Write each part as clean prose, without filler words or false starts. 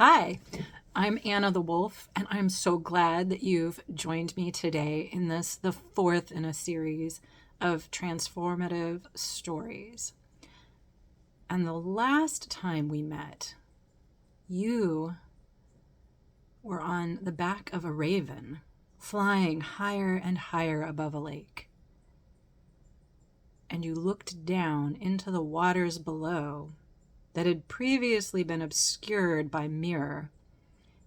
Hi, I'm Anna the Wolf, and I'm so glad that you've joined me today in this, the fourth in a series of transformative stories. And the last time we met, you were on the back of a raven, flying higher and higher above a lake. And you looked down into the waters below that had previously been obscured by mirror,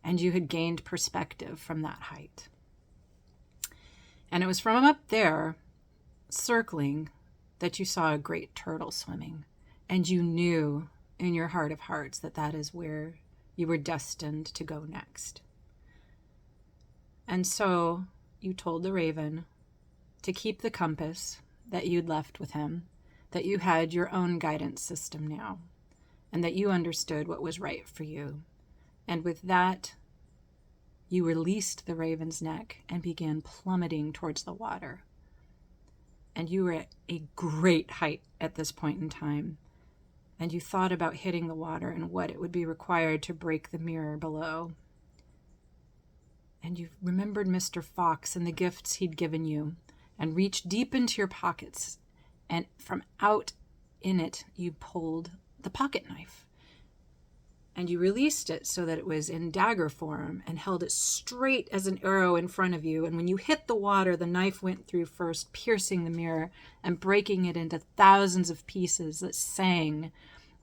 and you had gained perspective from that height. And it was from up there, circling, that you saw a great turtle swimming. And you knew in your heart of hearts that that is where you were destined to go next. And so you told the raven to keep the compass that you'd left with him, that you had your own guidance system now, and that you understood what was right for you. And with that, you released the raven's neck and began plummeting towards the water. And you were at a great height at this point in time. And you thought about hitting the water and what it would be required to break the mirror below. And you remembered Mr. Fox and the gifts he'd given you, and reached deep into your pockets. And from out in it, you pulled the pocket knife. And you released it so that it was in dagger form and held it straight as an arrow in front of you. And when you hit the water, the knife went through first, piercing the mirror and breaking it into thousands of pieces that sang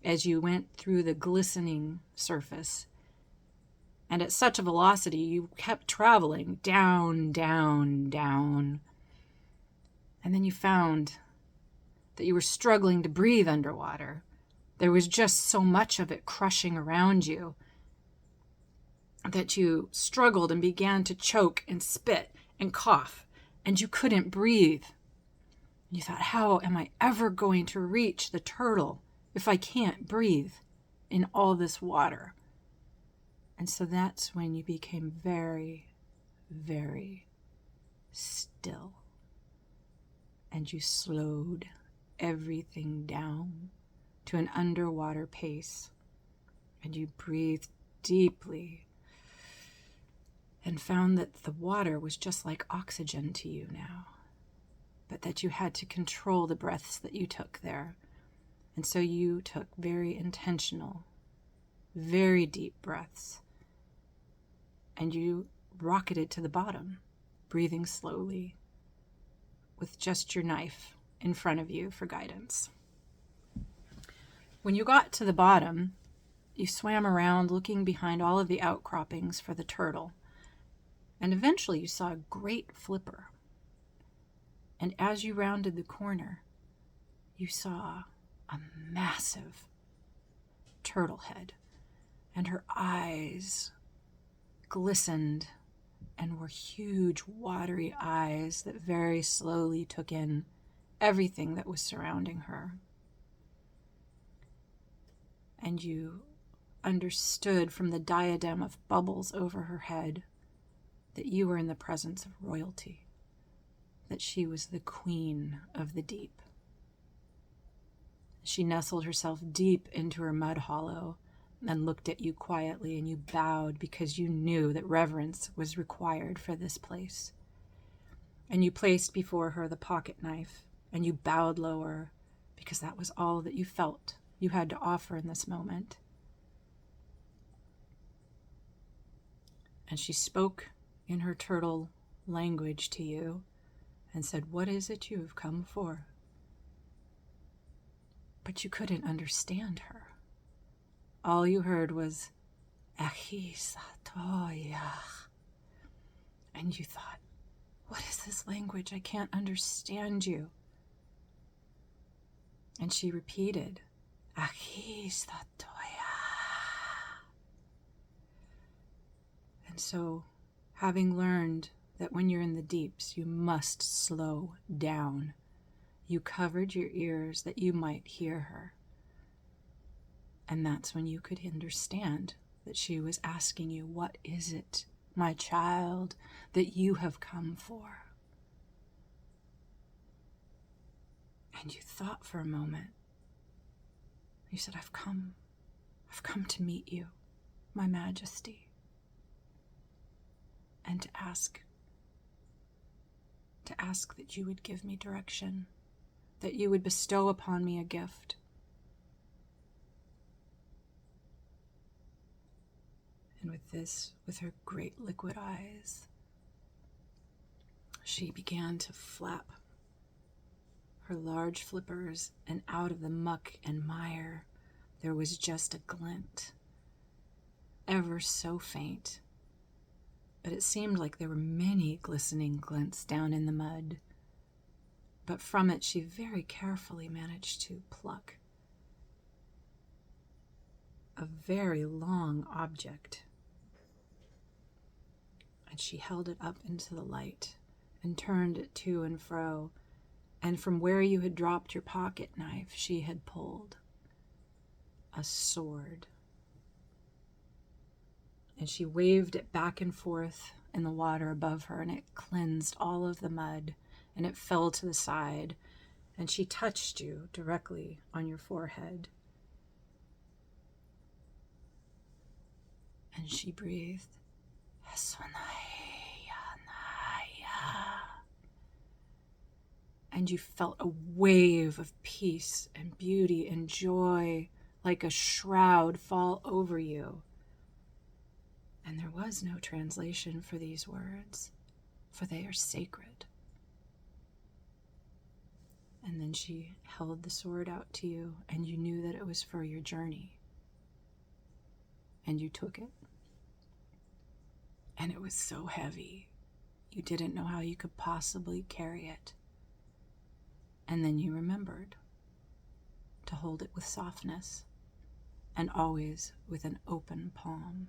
as you went through the glistening surface. And at such a velocity, you kept traveling down, down, down. And then you found that you were struggling to breathe underwater. There was just so much of it crushing around you that you struggled and began to choke and spit and cough, and you couldn't breathe. You thought, how am I ever going to reach the turtle if I can't breathe in all this water? And so that's when you became very, very still. And you slowed everything down to an underwater pace, and you breathed deeply and found that the water was just like oxygen to you now, but that you had to control the breaths that you took there. And so you took very intentional, very deep breaths, and you rocketed to the bottom, breathing slowly with just your knife in front of you for guidance. When you got to the bottom, you swam around looking behind all of the outcroppings for the turtle. And eventually you saw a great flipper. And as you rounded the corner, you saw a massive turtle head. And her eyes glistened and were huge, watery eyes that very slowly took in everything that was surrounding her. And you understood from the diadem of bubbles over her head that you were in the presence of royalty, that she was the queen of the deep. She nestled herself deep into her mud hollow and looked at you quietly, and you bowed because you knew that reverence was required for this place. And you placed before her the pocket knife, and you bowed lower because that was all that you felt you had to offer in this moment. And she spoke in her turtle language to you and said, "What is it you have come for?" But you couldn't understand her. All you heard was, "Achisatoyach." And you thought, what is this language? I can't understand you. And she repeated, "Achisatoyach." And so, having learned that when you're in the deeps, you must slow down, you covered your ears that you might hear her. And that's when you could understand that she was asking you, "What is it, my child, that you have come for?" And you thought for a moment. You said, I've come to meet you. my majesty, and to ask that you would give me direction, that you would bestow upon me a gift. And with her great liquid eyes, she began to flap her large flippers, and out of the muck and mire there was just a glint, ever so faint, but it seemed like there were many glistening glints down in the mud. But from it she very carefully managed to pluck a very long object, and she held it up into the light and turned it to and fro, and from where you had dropped your pocket knife she had pulled a sword. And she waved it back and forth in the water above her, and it cleansed all of the mud, and it fell to the side, and she touched you directly on your forehead. And she breathed, and you felt a wave of peace and beauty and joy like a shroud fall over you. And there was no translation for these words, for they are sacred. And then she held the sword out to you, and you knew that it was for your journey. And you took it. And it was so heavy, you didn't know how you could possibly carry it. And then you remembered to hold it with softness, and always with an open palm.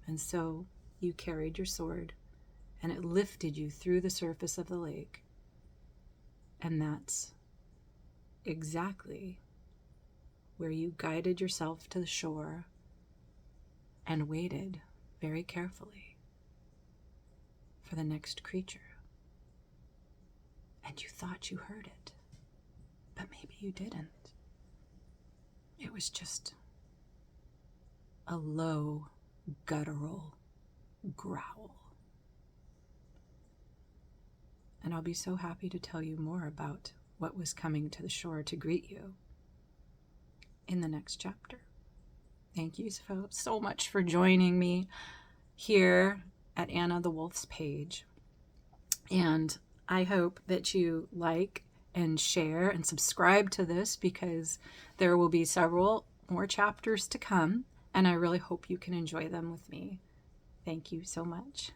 And so you carried your sword, and it lifted you through the surface of the lake. And that's exactly where you guided yourself to the shore and waited very carefully for the next creature. And you thought you heard it, but maybe you didn't. It was just a low, guttural growl. And I'll be so happy to tell you more about what was coming to the shore to greet you in the next chapter. Thank you so much for joining me here at Anna the Wolf's page. And I hope that you like and share and subscribe to this, because there will be several more chapters to come, and I really hope you can enjoy them with me. Thank you so much.